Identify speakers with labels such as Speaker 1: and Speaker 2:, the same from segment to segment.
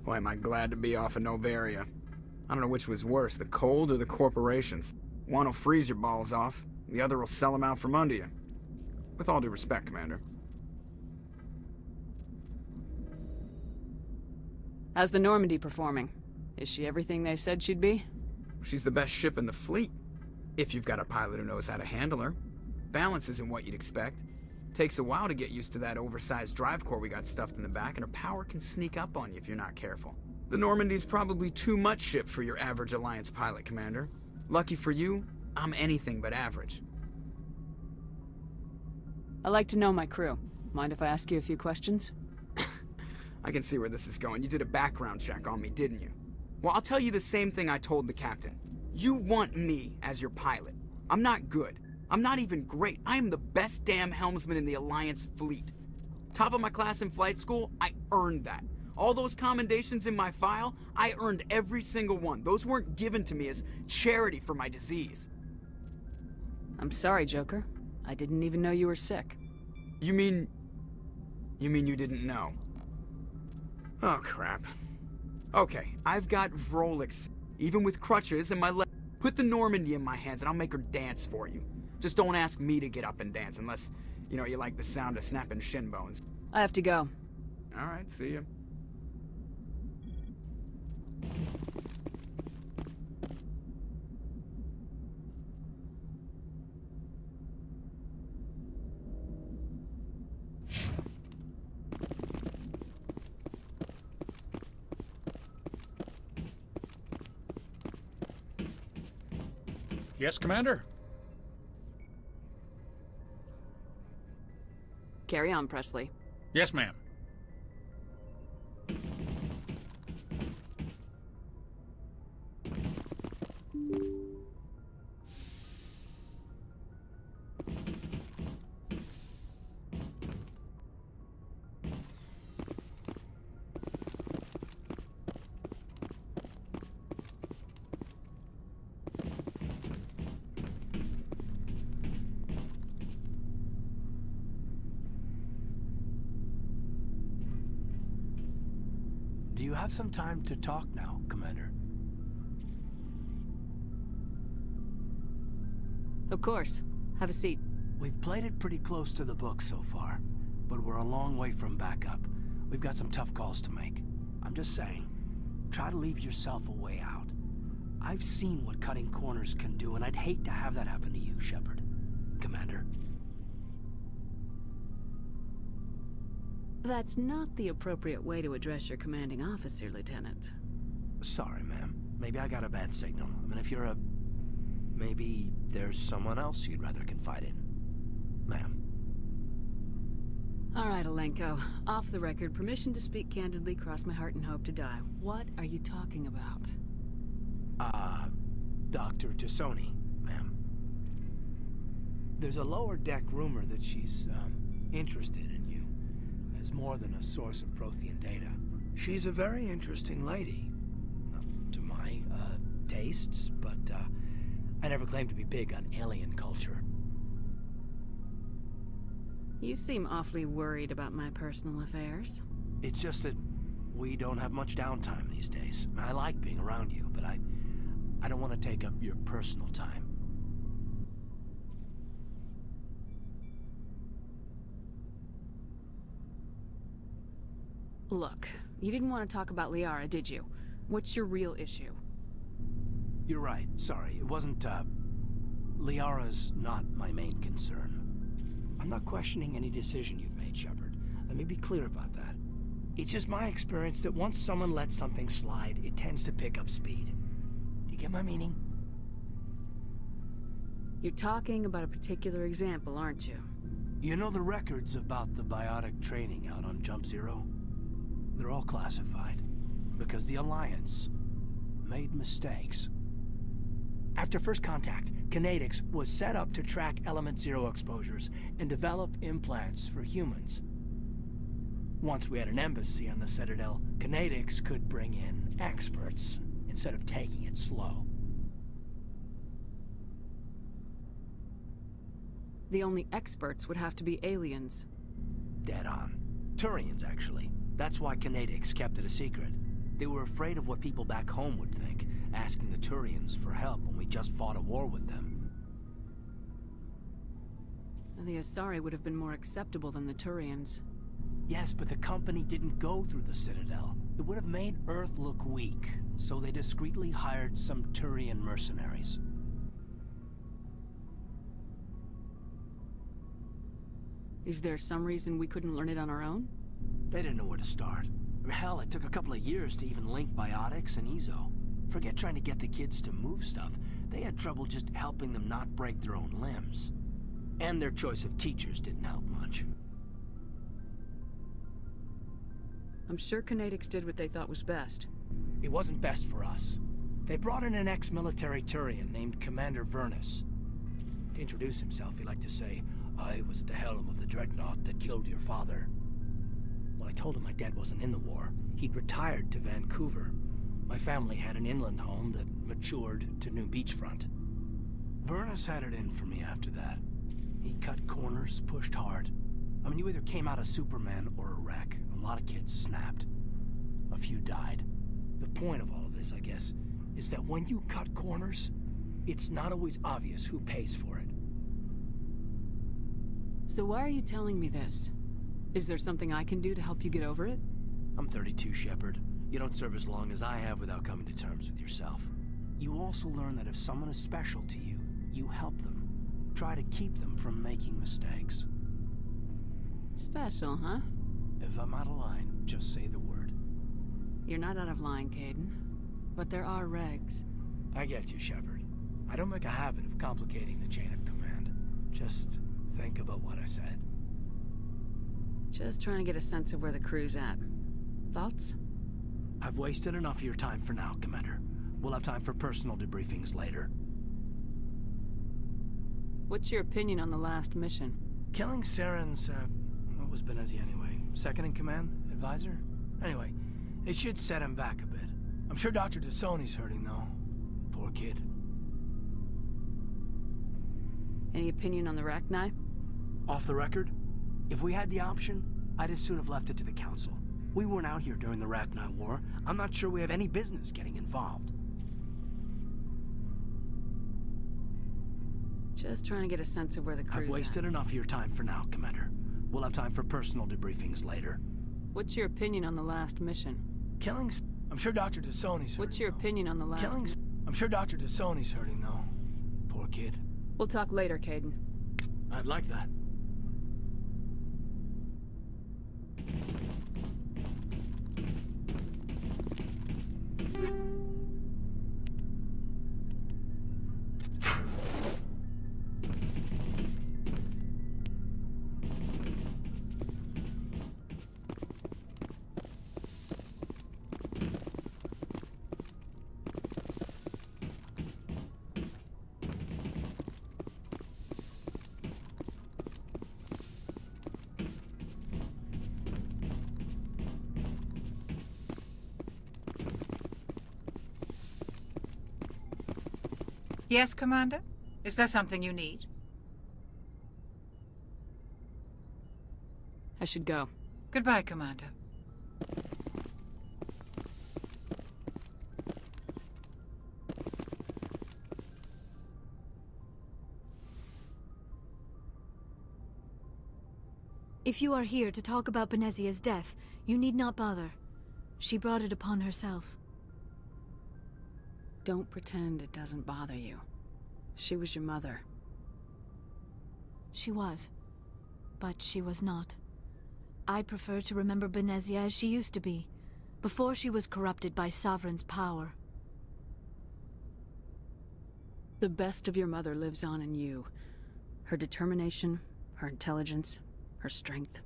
Speaker 1: Boy, am I glad to be off of Novaria. I don't know which was worse, the cold or the corporations. One will freeze your balls off, the other will sell them out from under you. With all due respect, Commander.
Speaker 2: How's the Normandy performing? Is she everything they said she'd be?
Speaker 1: She's the best ship in the fleet, if you've got a pilot who knows how to handle her. Balance isn't what you'd expect. Takes a while to get used to that oversized drive core we got stuffed in the back, and her power can sneak up on you if you're not careful. The Normandy's probably too much ship for your average Alliance pilot, Commander. Lucky for you, I'm anything but average.
Speaker 2: I like to know my crew. Mind if I ask you a few questions?
Speaker 1: I can see where this is going. You did a background check on me, didn't you? Well, I'll tell you the same thing I told the captain. You want me as your pilot. I'm not good. I'm not even great. I am the best damn helmsman in the Alliance fleet. Top of my class in flight school, I earned that. All those commendations in my file, I earned every single one. Those weren't given to me as charity for my disease.
Speaker 2: I'm sorry, Joker. I didn't even know you were sick.
Speaker 1: You mean you didn't know? Oh, crap. Okay, I've got Vrolix, even with crutches and my leg. Put the Normandy in my hands and I'll make her dance for you. Just don't ask me to get up and dance unless, you know, you like the sound of snapping shin bones.
Speaker 2: I have to go.
Speaker 1: All right, see ya.
Speaker 3: Yes, Commander?
Speaker 2: Carry on, Presley.
Speaker 3: Yes, ma'am.
Speaker 4: Do you have some time to talk now, Commander?
Speaker 2: Of course. Have a seat.
Speaker 4: We've played it pretty close to the book so far, but we're a long way from backup. We've got some tough calls to make. I'm just saying, try to leave yourself a way out. I've seen what cutting corners can do, and I'd hate to have that happen to you, Shepard. Commander.
Speaker 2: That's not the appropriate way to address your commanding officer, Lieutenant.
Speaker 4: Sorry, ma'am. Maybe I got a bad signal. I mean, if you're a... Maybe there's someone else you'd rather confide in. Ma'am.
Speaker 2: All right, Alenko. Off the record, permission to speak candidly, cross my heart and hope to die. What are you talking about?
Speaker 4: Dr. Tassoni, ma'am. There's a lower deck rumor that she's, interested in you. As more than a source of Prothean data. She's a very interesting lady. To my, tastes, but, I never claimed to be big on alien culture.
Speaker 2: You seem awfully worried about my personal affairs.
Speaker 4: It's just that we don't have much downtime these days. I like being around you, but I don't want to take up your personal time.
Speaker 2: Look, you didn't want to talk about Liara, did you? What's your real issue?
Speaker 4: You're right. Sorry. It wasn't, Liara's not my main concern. I'm not questioning any decision you've made, Shepard. Let me be clear about that. It's just my experience that once someone lets something slide, it tends to pick up speed. You get my meaning?
Speaker 2: You're talking about a particular example, aren't you?
Speaker 4: You know the records about the biotic training out on Jump Zero? They're all classified. Because the Alliance made mistakes. After first contact, Codex was set up to track Element Zero exposures and develop implants for humans. Once we had an embassy on the Citadel, Codex could bring in experts instead of taking it slow.
Speaker 2: The only experts would have to be aliens.
Speaker 4: Dead on. Turians, actually. That's why Codex kept it a secret. They were afraid of what people back home would think, asking the Turians for help when we just fought a war with them.
Speaker 2: The Asari would have been more acceptable than the Turians.
Speaker 4: Yes, but the company didn't go through the Citadel. It would have made Earth look weak, so they discreetly hired some Turian mercenaries.
Speaker 2: Is there some reason we couldn't learn it on our own?
Speaker 4: They didn't know where to start. Hell, it took a couple of years to even link biotics and Ezo. Forget trying to get the kids to move stuff. They had trouble just helping them not break their own limbs. And their choice of teachers didn't help much.
Speaker 2: I'm sure Codex did what they thought was best.
Speaker 4: It wasn't best for us. They brought in an ex-military Turian named Commander Vernus. To introduce himself, he liked to say, "I was at the helm of the dreadnought that killed your father." When I told him my dad wasn't in the war, he'd retired to Vancouver. My family had an inland home that matured to new beachfront. Vernus had it in for me after that. He cut corners, pushed hard. I mean, you either came out a Superman or a wreck. A lot of kids snapped. A few died. The point of all of this, I guess, is that when you cut corners, it's not always obvious who pays for it.
Speaker 2: So why are you telling me this? Is there something I can do to help you get over it?
Speaker 4: I'm 32, Shepard. You don't serve as long as I have without coming to terms with yourself. You also learn that if someone is special to you, you help them. Try to keep them from making mistakes.
Speaker 2: Special, huh?
Speaker 4: If I'm out of line, just say the word.
Speaker 2: You're not out of line, Caden. But there are regs.
Speaker 4: I get you, Shepard. I don't make a habit of complicating the chain of command. Just think about what I said.
Speaker 2: Just trying to get a sense of where the crew's at. Thoughts?
Speaker 4: I've wasted enough of your time for now, Commander. We'll have time for personal debriefings later.
Speaker 2: What's your opinion on the last mission?
Speaker 4: Killing Saren's, what was Benezia anyway? Second in command? Advisor? Anyway, it should set him back a bit. I'm sure Dr. Dasoni's hurting, though. Poor kid.
Speaker 2: Any opinion on the Rachni?
Speaker 4: Off the record? If we had the option, I'd as soon have left it to the Council. We weren't out here during the Rachni War. I'm not sure we have any business getting involved.
Speaker 2: Just trying to get a sense of where the crew's
Speaker 4: I've wasted enough of your time for now, Commander. We'll have time for personal debriefings later.
Speaker 2: What's your opinion on the last mission?
Speaker 4: Killing... I'm sure Dr. Dasoni's hurting,
Speaker 2: What's your
Speaker 4: though.
Speaker 2: opinion on the last...
Speaker 4: Killing... I'm sure Dr. Dasoni's hurting, though. Poor kid.
Speaker 2: We'll talk later, Caden.
Speaker 4: I'd like that.
Speaker 5: Yes, Commander? Is there something you need?
Speaker 2: I should go.
Speaker 5: Goodbye, Commander.
Speaker 6: If you are here to talk about Benezia's death, you need not bother. She brought it upon herself.
Speaker 2: Don't pretend it doesn't bother you. She was your mother.
Speaker 6: She was. But she was not. I prefer to remember Benezia as she used to be, before she was corrupted by Sovereign's power.
Speaker 2: The best of your mother lives on in you. Her determination, her intelligence, her strength.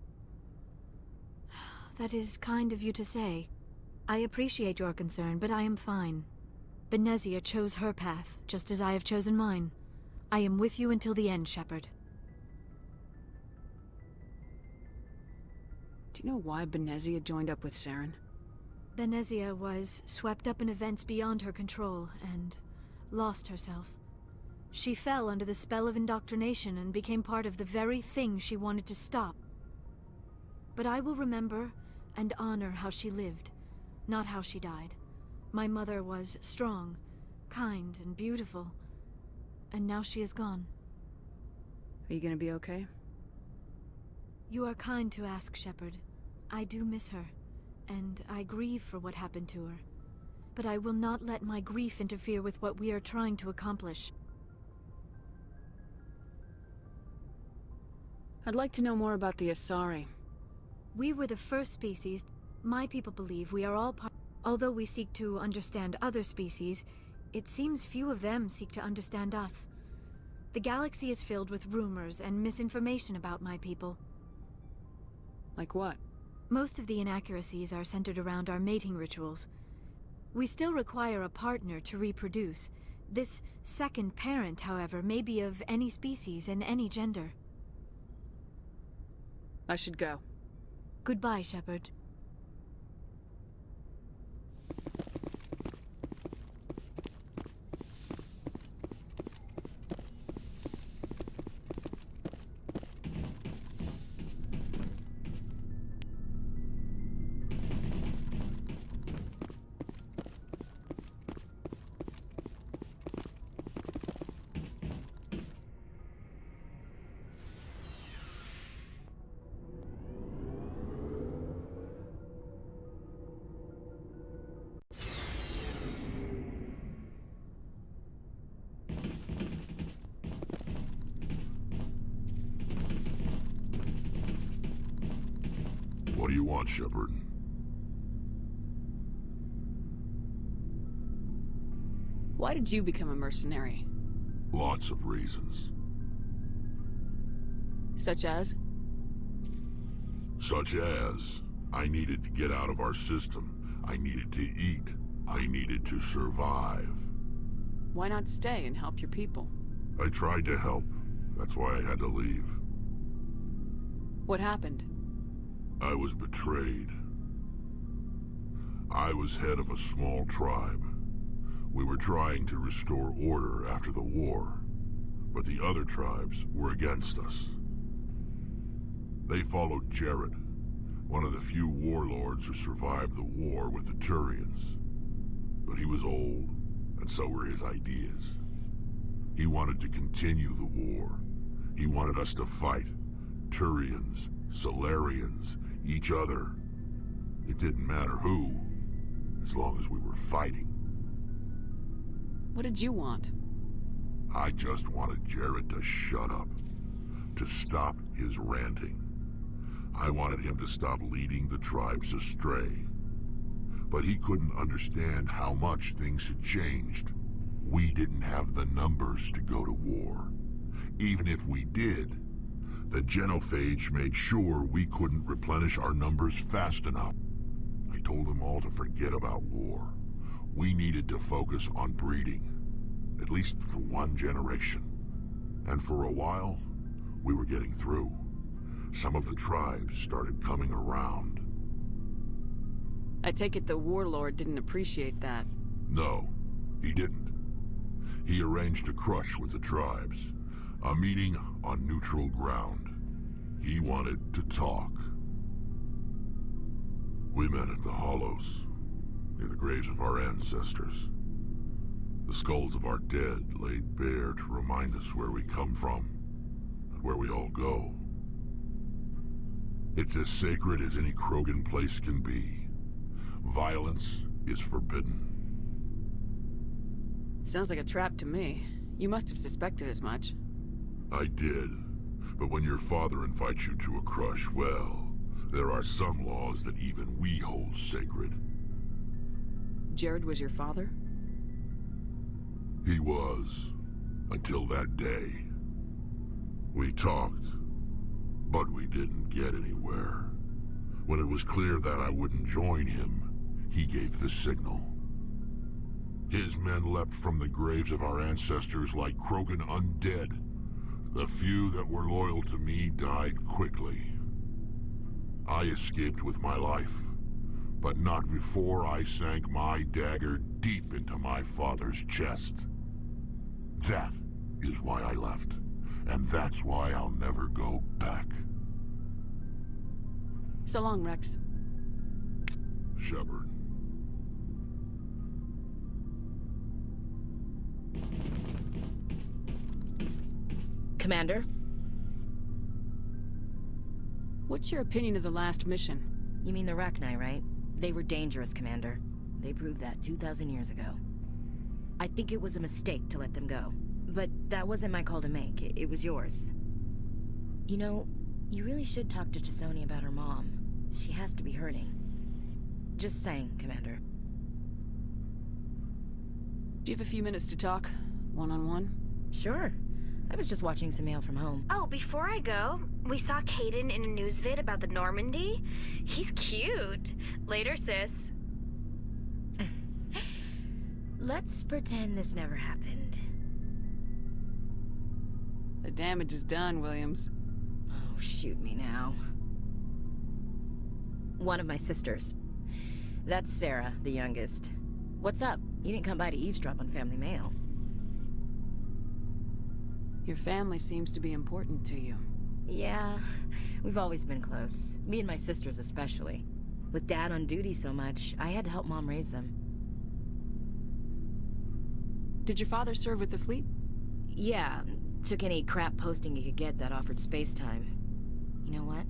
Speaker 6: That is kind of you to say. I appreciate your concern, but I am fine. Benezia chose her path, just as I have chosen mine. I am with you until the end, Shepard.
Speaker 2: Do you know why Benezia joined up with Saren?
Speaker 6: Benezia was swept up in events beyond her control, and lost herself. She fell under the spell of indoctrination and became part of the very thing she wanted to stop. But I will remember and honor how she lived, not how she died. My mother was strong, kind, and beautiful. And now she is gone.
Speaker 2: Are you gonna be okay?
Speaker 6: You are kind to ask, Shepard. I do miss her, and I grieve for what happened to her. But I will not let my grief interfere with what we are trying to accomplish.
Speaker 2: I'd like to know more about the Asari.
Speaker 6: We were the first species. My people believe we are all part. Although we seek to understand other species, it seems few of them seek to understand us. The galaxy is filled with rumors and misinformation about my people.
Speaker 2: Like what?
Speaker 6: Most of the inaccuracies are centered around our mating rituals. We still require a partner to reproduce. This second parent, however, may be of any species and any gender.
Speaker 2: I should go.
Speaker 6: Goodbye, Shepard.
Speaker 7: What do you want, Shepard?
Speaker 2: Why did you become a mercenary?
Speaker 7: Lots of reasons.
Speaker 2: Such as?
Speaker 7: Such as, I needed to get out of our system. I needed to eat. I needed to survive.
Speaker 2: Why not stay and help your people?
Speaker 7: I tried to help. That's why I had to leave.
Speaker 2: What happened?
Speaker 7: I was betrayed. I was head of a small tribe. We were trying to restore order after the war, but the other tribes were against us. They followed Jared, one of the few warlords who survived the war with the Turians. But he was old, and so were his ideas. He wanted to continue the war. He wanted us to fight. Turians, Salarians, each other. It didn't matter who, as long as we were fighting.
Speaker 2: What did you want?
Speaker 7: I just wanted Jared to shut up, to stop his ranting. I wanted him to stop leading the tribes astray. But he couldn't understand how much things had changed. We didn't have the numbers to go to war. Even if we did, the genophage made sure we couldn't replenish our numbers fast enough. I told them all to forget about war. We needed to focus on breeding, at least for one generation. And for a while, we were getting through. Some of the tribes started coming around.
Speaker 2: I take it the warlord didn't appreciate that.
Speaker 7: No, he didn't. He arranged a crush with the tribes. A meeting on neutral ground. He wanted to talk. We met at the Hollows, near the graves of our ancestors. The skulls of our dead laid bare to remind us where we come from, and where we all go. It's as sacred as any Krogan place can be. Violence is forbidden.
Speaker 2: Sounds like a trap to me. You must have suspected as much.
Speaker 7: I did. But when your father invites you to a crush, well, there are some laws that even we hold sacred.
Speaker 2: Jared was your father?
Speaker 7: He was. Until that day. We talked, but we didn't get anywhere. When it was clear that I wouldn't join him, he gave the signal. His men leapt from the graves of our ancestors like Krogan undead. The few that were loyal to me died quickly. I escaped with my life, but not before I sank my dagger deep into my father's chest. That is why I left, and that's why I'll never go back.
Speaker 2: So long, Rex.
Speaker 7: Shepard.
Speaker 8: Commander?
Speaker 2: What's your opinion of the last mission?
Speaker 8: You mean the Rachni, right? They were dangerous, Commander. They proved that 2,000 years ago. I think it was a mistake to let them go. But that wasn't my call to make. It was yours. You know, you really should talk to T'Soni about her mom. She has to be hurting. Just saying, Commander.
Speaker 2: Do you have a few minutes to talk? One-on-one?
Speaker 8: Sure. I was just watching some mail from home.
Speaker 9: Oh, before I go, we saw Caden in a news vid about the Normandy. He's cute. Later, sis.
Speaker 8: Let's pretend this never happened.
Speaker 2: The damage is done, Williams.
Speaker 8: Oh, shoot me now. One of my sisters. That's Sarah, the youngest. What's up? You didn't come by to eavesdrop on family mail.
Speaker 2: Your family seems to be important to you.
Speaker 8: Yeah, we've always been close. Me and my sisters especially. With Dad on duty so much, I had to help Mom raise them.
Speaker 2: Did your father serve with the fleet?
Speaker 8: Yeah, took any crap posting he could get that offered space time. You know what?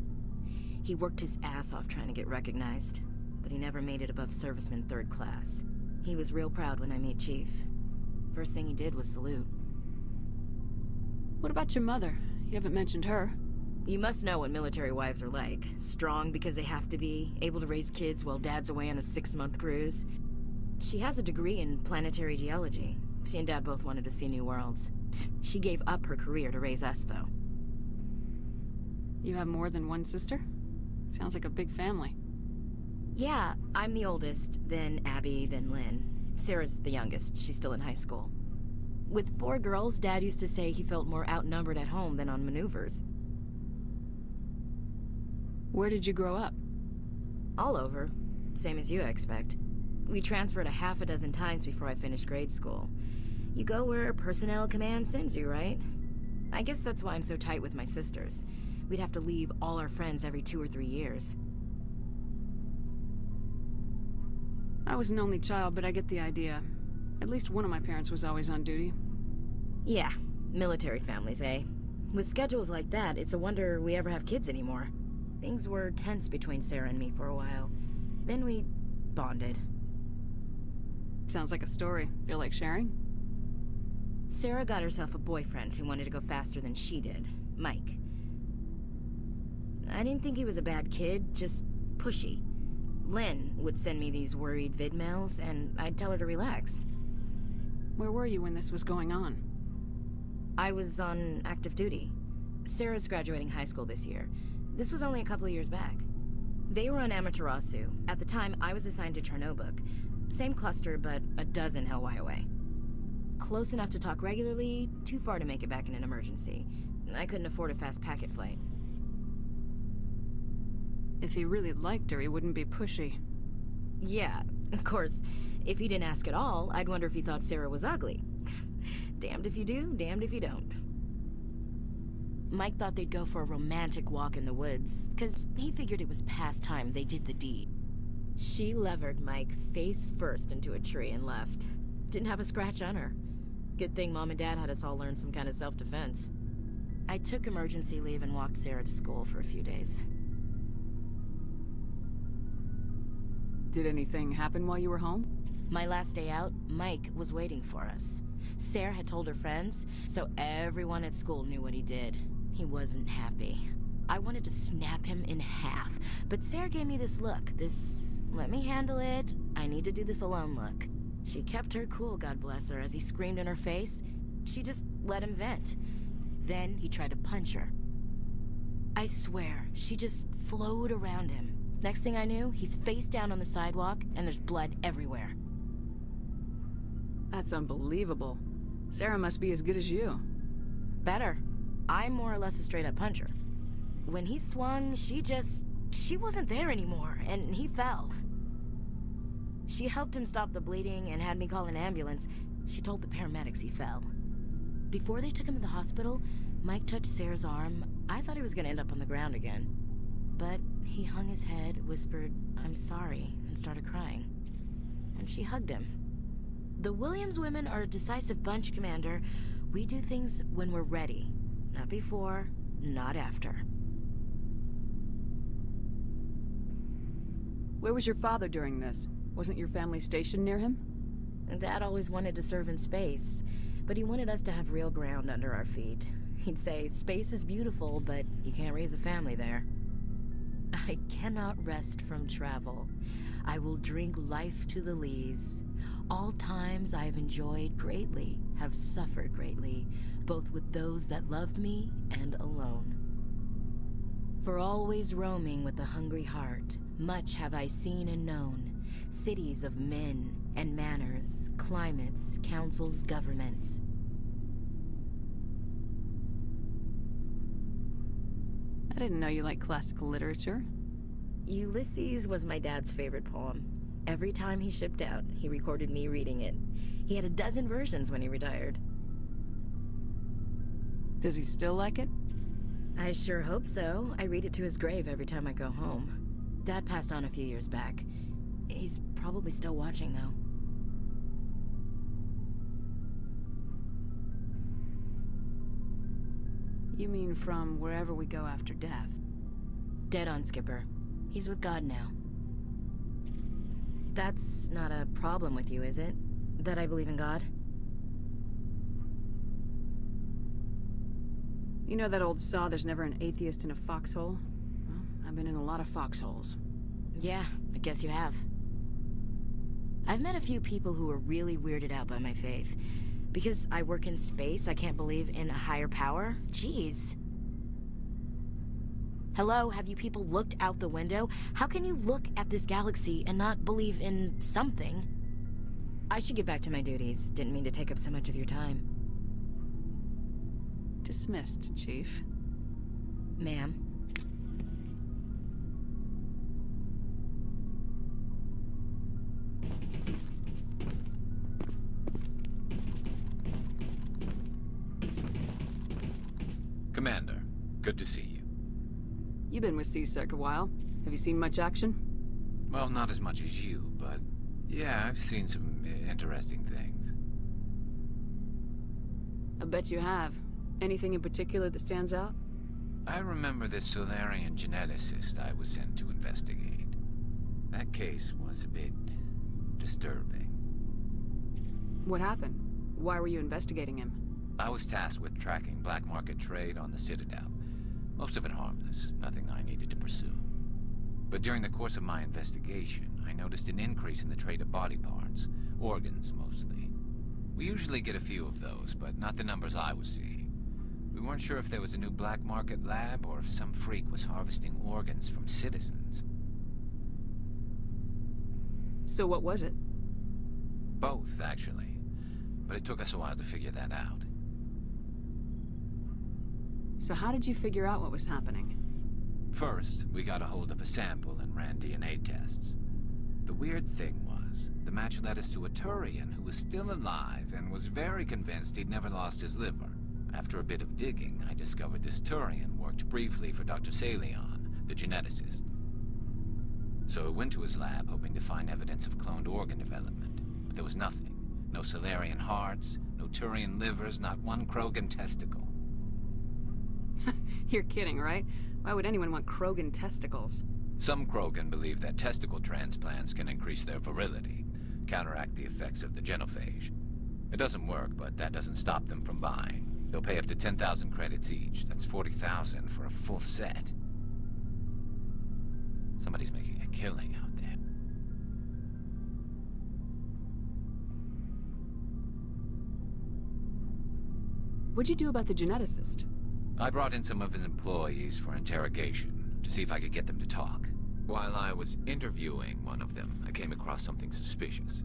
Speaker 8: He worked his ass off trying to get recognized, but he never made it above serviceman 3rd class. He was real proud when I made Chief. First thing he did was salute.
Speaker 2: What about your mother? You haven't mentioned her.
Speaker 8: You must know what military wives are like. Strong because they have to be, able to raise kids while Dad's away on a 6-month cruise. She has a degree in planetary geology. She and Dad both wanted to see new worlds. She gave up her career to raise us, though.
Speaker 2: You have more than one sister? Sounds like a big family.
Speaker 8: Yeah, I'm the oldest, then Abby, then Lynn. Sarah's the youngest. She's still in high school. With 4 girls, Dad used to say he felt more outnumbered at home than on maneuvers.
Speaker 2: Where did you grow up?
Speaker 8: All over. Same as you, I expect. We transferred a half a dozen times before I finished grade school. You go where personnel command sends you, right? I guess that's why I'm so tight with my sisters. We'd have to leave all our friends every 2 or 3 years.
Speaker 2: I was an only child, but I get the idea. At least one of my parents was always on duty.
Speaker 8: Yeah, military families, eh? With schedules like that, it's a wonder we ever have kids anymore. Things were tense between Sarah and me for a while. Then we bonded.
Speaker 2: Sounds like a story. Feel like sharing?
Speaker 8: Sarah got herself a boyfriend who wanted to go faster than she did, Mike. I didn't think he was a bad kid, just pushy. Lynn would send me these worried vid mails, and I'd tell her to relax.
Speaker 2: Where were you when this was going on?
Speaker 8: I was on active duty. Sarah's graduating high school this year. This was only a couple of years back. They were on Amaterasu. At the time, I was assigned to Chernobog. Same cluster, but a dozen Hellwire away. Close enough to talk regularly, too far to make it back in an emergency. I couldn't afford a fast packet flight.
Speaker 2: If he really liked her, he wouldn't be pushy.
Speaker 8: Yeah, of course. If he didn't ask at all, I'd wonder if he thought Sarah was ugly. Damned if you do, damned if you don't. Mike thought they'd go for a romantic walk in the woods, 'cause he figured it was past time they did the deed. She levered Mike face first into a tree and left. Didn't have a scratch on her. Good thing Mom and Dad had us all learn some kind of self-defense. I took emergency leave and walked Sarah to school for a few days.
Speaker 2: Did anything happen while you were home?
Speaker 8: My last day out, Mike was waiting for us. Sarah had told her friends, so everyone at school knew what he did. He wasn't happy. I wanted to snap him in half, but Sarah gave me this look, this let me handle it, I need to do this alone look. She kept her cool, God bless her, as he screamed in her face. She just let him vent. Then he tried to punch her. I swear, she just flowed around him. Next thing I knew, he's face down on the sidewalk, and there's blood everywhere.
Speaker 2: That's unbelievable. Sarah must be as good as you.
Speaker 8: Better. I'm more or less a straight-up puncher. When he swung, she wasn't there anymore, and he fell. She helped him stop the bleeding and had me call an ambulance. She told the paramedics he fell. Before they took him to the hospital, Mike touched Sarah's arm. I thought he was gonna end up on the ground again. But he hung his head, whispered, "I'm sorry," and started crying. And she hugged him. The Williams women are a decisive bunch, Commander. We do things when we're ready. Not before, not after.
Speaker 2: Where was your father during this? Wasn't your family stationed near him?
Speaker 8: Dad always wanted to serve in space, but he wanted us to have real ground under our feet. He'd say, space is beautiful, but you can't raise a family there. I cannot rest from travel. I will drink life to the lees. All times I have enjoyed greatly, have suffered greatly, both with those that loved me and alone. For always roaming with a hungry heart, much have I seen and known, cities of men and manners, climates, councils, governments.
Speaker 2: I didn't know you liked classical literature.
Speaker 8: Ulysses was my dad's favorite poem. Every time he shipped out, he recorded me reading it. He had a dozen versions when he retired.
Speaker 2: Does he still like it?
Speaker 8: I sure hope so. I read it to his grave every time I go home. Dad passed on a few years back. He's probably still watching, though.
Speaker 2: You mean from wherever we go after death?
Speaker 8: Dead on, Skipper. He's with God now. That's not a problem with you, is it? That I believe in God?
Speaker 2: You know that old saw, there's never an atheist in a foxhole? Well, I've been in a lot of foxholes.
Speaker 8: Yeah, I guess you have. I've met a few people who were really weirded out by my faith. Because I work in space, I can't believe in a higher power? Jeez. Hello, have you people looked out the window? How can you look at this galaxy and not believe in something? I should get back to my duties. Didn't mean to take up so much of your time.
Speaker 2: Dismissed, Chief.
Speaker 8: Ma'am.
Speaker 10: Commander, good to see you.
Speaker 2: You've been with C-Sec a while. Have you seen much action?
Speaker 10: Well, not as much as you, but yeah, I've seen some interesting things.
Speaker 2: I bet you have. Anything in particular that stands out?
Speaker 10: I remember this Salarian geneticist I was sent to investigate. That case was a bit disturbing.
Speaker 2: What happened? Why were you investigating him?
Speaker 10: I was tasked with tracking black market trade on the Citadel. Most of it harmless, nothing I needed to pursue. But during the course of my investigation, I noticed an increase in the trade of body parts, organs mostly. We usually get a few of those, but not the numbers I was seeing. We weren't sure if there was a new black market lab or if some freak was harvesting organs from citizens.
Speaker 2: So what was it?
Speaker 10: Both, actually. But it took us a while to figure that out.
Speaker 2: So how did you figure out what was happening?
Speaker 10: First, we got a hold of a sample and ran DNA tests. The weird thing was, the match led us to a Turian who was still alive and was very convinced he'd never lost his liver. After a bit of digging, I discovered this Turian worked briefly for Dr. Saleon, the geneticist. So I went to his lab hoping to find evidence of cloned organ development, but there was nothing. No Salarian hearts, no Turian livers, not one Krogan testicle.
Speaker 2: You're kidding, right? Why would anyone want Krogan testicles?
Speaker 10: Some Krogan believe that testicle transplants can increase their virility, counteract the effects of the genophage. It doesn't work, but that doesn't stop them from buying. They'll pay up to 10,000 credits each. That's 40,000 for a full set. Somebody's making a killing out there.
Speaker 2: What'd you do about the geneticist?
Speaker 10: I brought in some of his employees for interrogation, to see if I could get them to talk. While I was interviewing one of them, I came across something suspicious.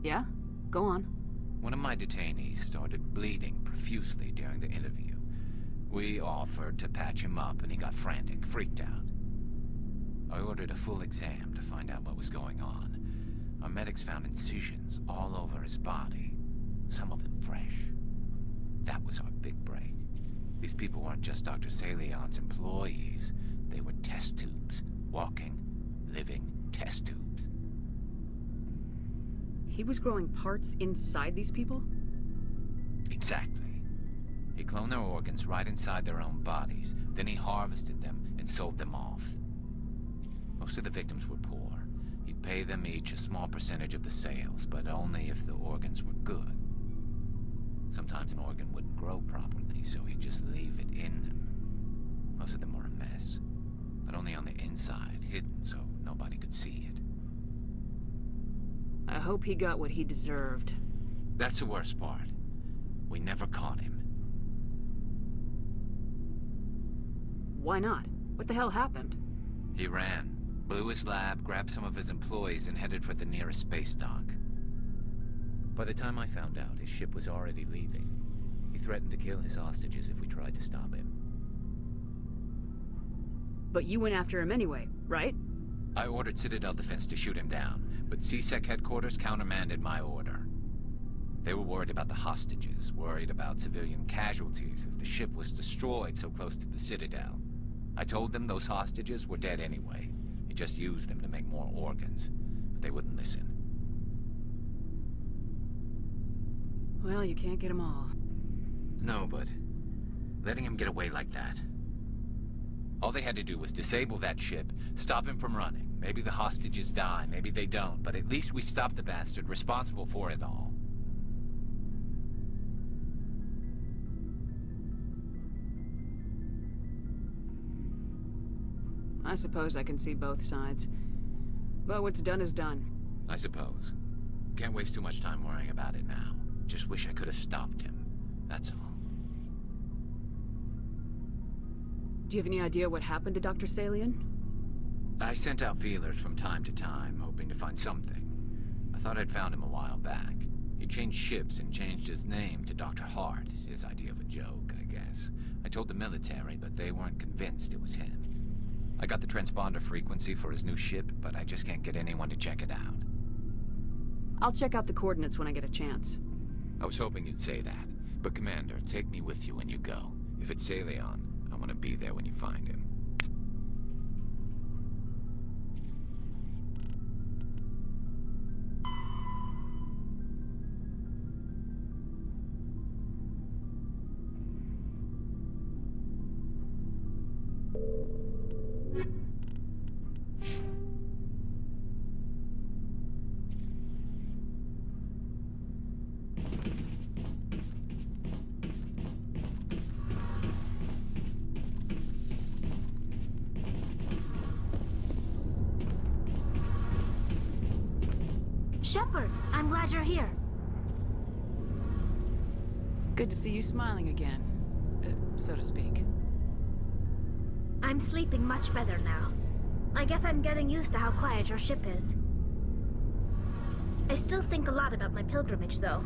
Speaker 2: Yeah? Go on.
Speaker 10: One of my detainees started bleeding profusely during the interview. We offered to patch him up and he got frantic, freaked out. I ordered a full exam to find out what was going on. Our medics found incisions all over his body, some of them fresh. That was our big break. These people weren't just Dr. Saleon's employees. They were test tubes. Walking, living test tubes.
Speaker 2: He was growing parts inside these people?
Speaker 10: Exactly. He cloned their organs right inside their own bodies. Then he harvested them and sold them off. Most of the victims were poor. He'd pay them each a small percentage of the sales, but only if the organs were good. Sometimes an organ wouldn't grow properly, so he'd just leave it in them. Most of them were a mess, but only on the inside, hidden so nobody could see it.
Speaker 2: I hope he got what he deserved.
Speaker 10: That's the worst part. We never caught him.
Speaker 2: Why not? What the hell happened?
Speaker 10: He ran, blew his lab, grabbed some of his employees, and headed for the nearest space dock. By the time I found out, his ship was already leaving. He threatened to kill his hostages if we tried to stop him.
Speaker 2: But you went after him anyway, right?
Speaker 10: I ordered Citadel Defense to shoot him down, but CSEC headquarters countermanded my order. They were worried about the hostages, worried about civilian casualties if the ship was destroyed so close to the Citadel. I told them those hostages were dead anyway. He just used them to make more organs, but they wouldn't listen.
Speaker 2: Well, you can't get them all.
Speaker 10: No, but letting him get away like that. All they had to do was disable that ship, stop him from running. Maybe the hostages die, maybe they don't, but at least we stopped the bastard responsible for it all.
Speaker 2: I suppose I can see both sides. But what's done is done.
Speaker 10: I suppose. Can't waste too much time worrying about it now. Just wish I could have stopped him. That's all.
Speaker 2: Do you have any idea what happened to Dr. Saleon?
Speaker 10: I sent out feelers from time to time, hoping to find something. I thought I'd found him a while back. He changed ships and changed his name to Dr. Hart, his idea of a joke, I guess. I told the military, but they weren't convinced it was him. I got the transponder frequency for his new ship, but I just can't get anyone to check it out.
Speaker 2: I'll check out the coordinates when I get a chance.
Speaker 10: I was hoping you'd say that. But Commander, take me with you when you go. If it's Saleon, I want to be there when you find him.
Speaker 6: Shepard, I'm glad you're here.
Speaker 2: Good to see you smiling again, so to speak.
Speaker 6: I'm sleeping much better now. I guess I'm getting used to how quiet your ship is. I still think a lot about my pilgrimage, though.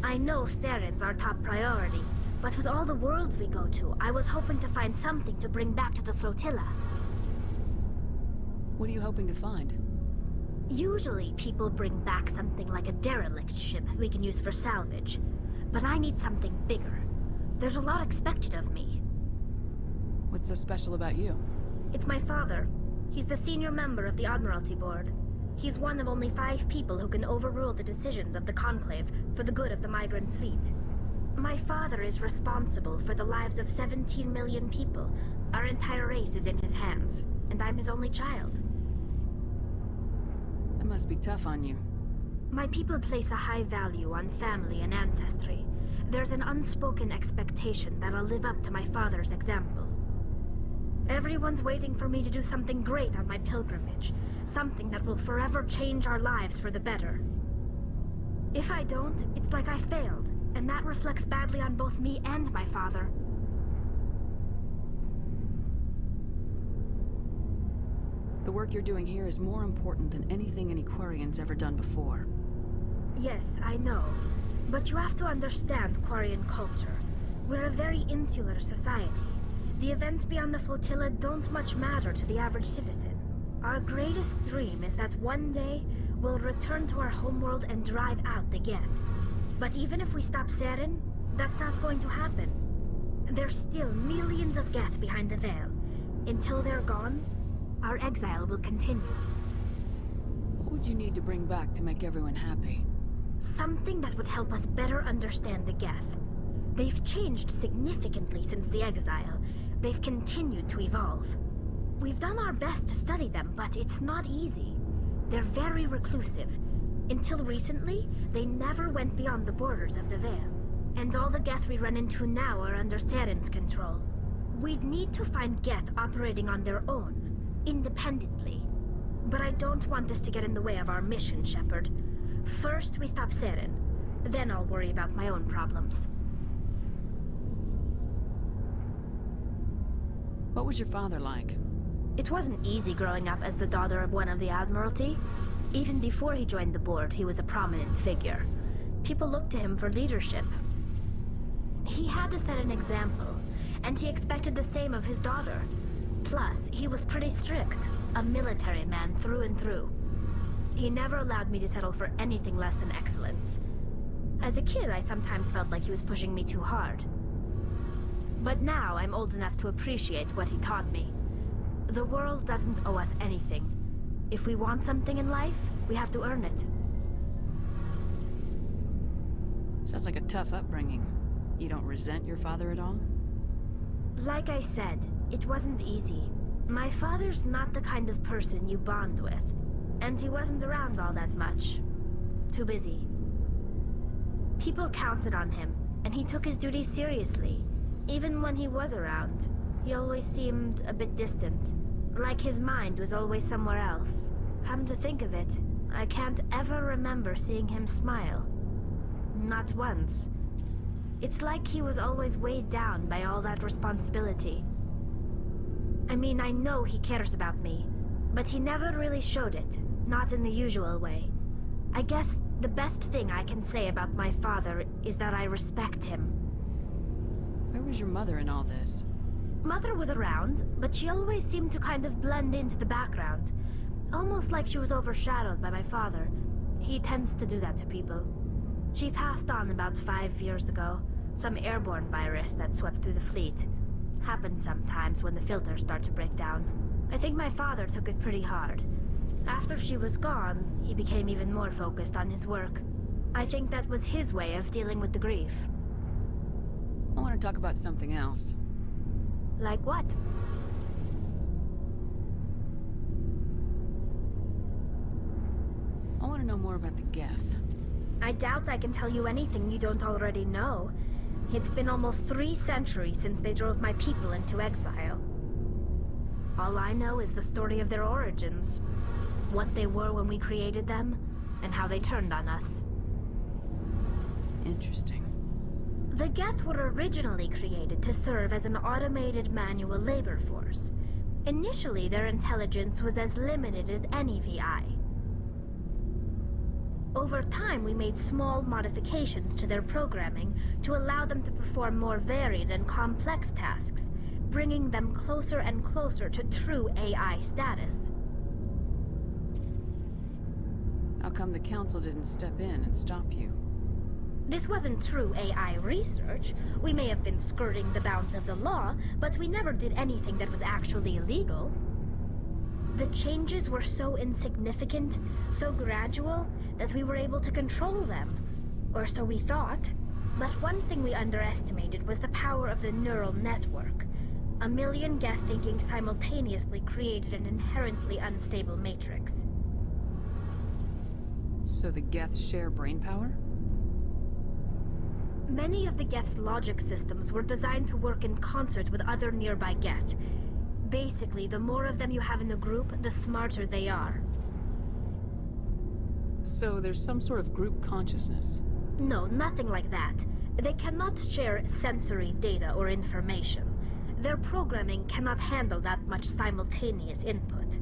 Speaker 6: I know Theron's our top priority, but with all the worlds we go to, I was hoping to find something to bring back to the flotilla.
Speaker 2: What are you hoping to find?
Speaker 6: Usually, people bring back something like a derelict ship we can use for salvage. But I need something bigger. There's a lot expected of me.
Speaker 2: What's so special about you?
Speaker 6: It's my father. He's the senior member of the Admiralty Board. He's one of only 5 people who can overrule the decisions of the Conclave for the good of the migrant fleet. My father is responsible for the lives of 17 million people. Our entire race is in his hands, and I'm his only child.
Speaker 2: That must be tough on you.
Speaker 6: My people place a high value on family and ancestry. There's an unspoken expectation that I'll live up to my father's example. Everyone's waiting for me to do something great on my pilgrimage. Something that will forever change our lives for the better. If I don't, it's like I failed, and that reflects badly on both me and my father.
Speaker 2: The work you're doing here is more important than anything any Quarian's ever done before.
Speaker 6: Yes, I know. But you have to understand Quarian culture. We're a very insular society. The events beyond the flotilla don't much matter to the average citizen. Our greatest dream is that one day we'll return to our homeworld and drive out the Geth. But even if we stop Saren, that's not going to happen. There's still millions of Geth behind the veil. Until they're gone, our exile will continue.
Speaker 2: What would you need to bring back to make everyone happy?
Speaker 6: Something that would help us better understand the Geth.
Speaker 9: They've changed significantly since the exile. They've continued to evolve. We've done our best to study them, but it's not easy. They're very reclusive. Until recently, they never went beyond the borders of the Veil. And all the Geth we run into now are under Saren's control. We'd need to find Geth operating on their own, independently. But I don't want this to get in the way of our mission, Shepard. First, we stop Saren. Then I'll worry about my own problems.
Speaker 2: What was your father like?
Speaker 9: It wasn't easy growing up as the daughter of one of the Admiralty. Even before he joined the board, he was a prominent figure. People looked to him for leadership. He had to set an example, and he expected the same of his daughter. Plus, he was pretty strict, a military man through and through. He never allowed me to settle for anything less than excellence. As a kid, I sometimes felt like he was pushing me too hard. But now, I'm old enough to appreciate what he taught me. The world doesn't owe us anything. If we want something in life, we have to earn it.
Speaker 2: Sounds like a tough upbringing. You don't resent your father at all?
Speaker 9: Like I said, it wasn't easy. My father's not the kind of person you bond with. And he wasn't around all that much. Too busy. People counted on him, and he took his duties seriously. Even when he was around, he always seemed a bit distant. Like his mind was always somewhere else. Come to think of it, I can't ever remember seeing him smile. Not once. It's like he was always weighed down by all that responsibility. I mean, I know he cares about me, but he never really showed it. Not in the usual way. I guess the best thing I can say about my father is that I respect him.
Speaker 2: Where was your mother in all this?
Speaker 9: Mother was around, but she always seemed to kind of blend into the background. Almost like she was overshadowed by my father. He tends to do that to people. She passed on about 5 years ago. Some airborne virus that swept through the fleet. Happens sometimes when the filters start to break down. I think my father took it pretty hard. After she was gone, he became even more focused on his work. I think that was his way of dealing with the grief.
Speaker 2: I want to talk about something else.
Speaker 9: Like what?
Speaker 2: I want to know more about the Geth.
Speaker 9: I doubt I can tell you anything you don't already know. It's been almost 3 centuries since they drove my people into exile. All I know is the story of their origins. What they were when we created them, and how they turned on us.
Speaker 2: Interesting.
Speaker 9: The Geth were originally created to serve as an automated manual labor force. Initially, their intelligence was as limited as any VI. Over time, we made small modifications to their programming to allow them to perform more varied and complex tasks, bringing them closer and closer to true AI status.
Speaker 2: How come the Council didn't step in and stop you?
Speaker 9: This wasn't true AI research. We may have been skirting the bounds of the law, but we never did anything that was actually illegal. The changes were so insignificant, so gradual, that we were able to control them. Or so we thought. But one thing we underestimated was the power of the neural network. 1 million Geth thinking simultaneously created an inherently unstable matrix.
Speaker 2: So the Geth share brainpower?
Speaker 9: Many of the Geth's logic systems were designed to work in concert with other nearby Geth. Basically, the more of them you have in a group, the smarter they are.
Speaker 2: So there's some sort of group consciousness?
Speaker 9: No, nothing like that. They cannot share sensory data or information. Their programming cannot handle that much simultaneous input.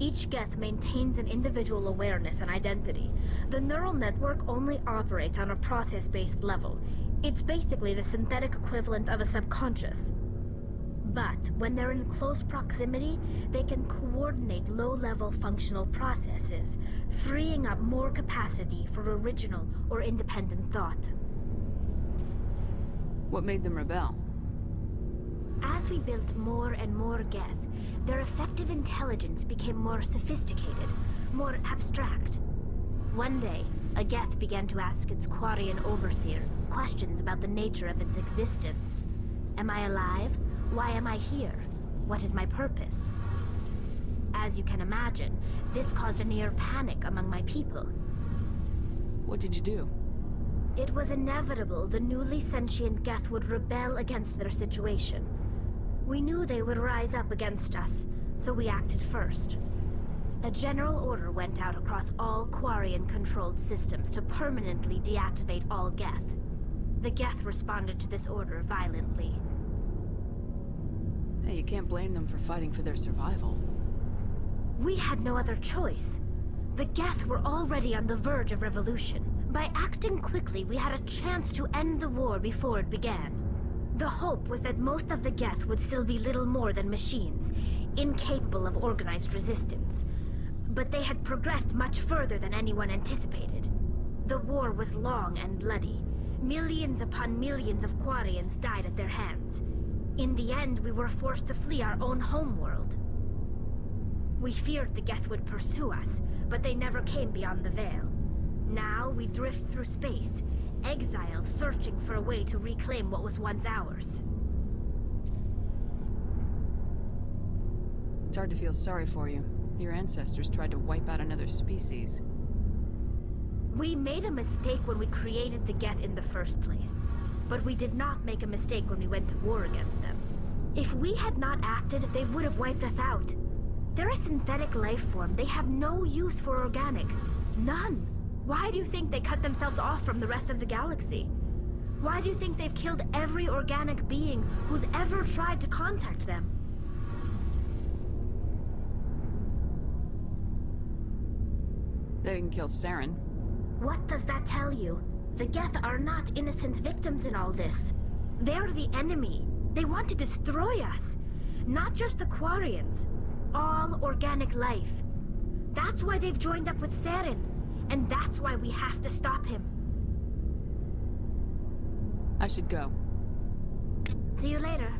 Speaker 9: Each Geth maintains an individual awareness and identity. The neural network only operates on a process-based level. It's basically the synthetic equivalent of a subconscious. But when they're in close proximity, they can coordinate low-level functional processes, freeing up more capacity for original or independent thought.
Speaker 2: What made them rebel?
Speaker 9: As we built more and more Geth, their effective intelligence became more sophisticated, more abstract. One day, a Geth began to ask its Quarian overseer questions about the nature of its existence. Am I alive? Why am I here? What is my purpose? As you can imagine, this caused a near panic among my people.
Speaker 2: What did you do?
Speaker 9: It was inevitable the newly sentient Geth would rebel against their situation. We knew they would rise up against us, so we acted first. A general order went out across all Quarian-controlled systems to permanently deactivate all Geth. The Geth responded to this order violently.
Speaker 2: Hey, you can't blame them for fighting for their survival.
Speaker 9: We had no other choice. The Geth were already on the verge of revolution. By acting quickly, we had a chance to end the war before it began. The hope was that most of the Geth would still be little more than machines, incapable of organized resistance. But they had progressed much further than anyone anticipated. The war was long and bloody. Millions upon millions of Quarians died at their hands. In the end, we were forced to flee our own homeworld. We feared the Geth would pursue us, but they never came beyond the Veil. Now we drift through space, exile, searching for a way to reclaim what was once ours.
Speaker 2: It's hard to feel sorry for you. Your ancestors tried to wipe out another species.
Speaker 9: We made a mistake when we created the Geth in the first place, but we did not make a mistake when we went to war against them. If we had not acted, they would have wiped us out. They're a synthetic life form. They have no use for organics. None. Why do you think they cut themselves off from the rest of the galaxy? Why do you think they've killed every organic being who's ever tried to contact them?
Speaker 2: They didn't kill Saren.
Speaker 9: What does that tell you? The Geth are not innocent victims in all this. They're the enemy. They want to destroy us. Not just the Quarians. All organic life. That's why they've joined up with Saren. And that's why we have to stop him.
Speaker 2: I should go.
Speaker 9: See you later.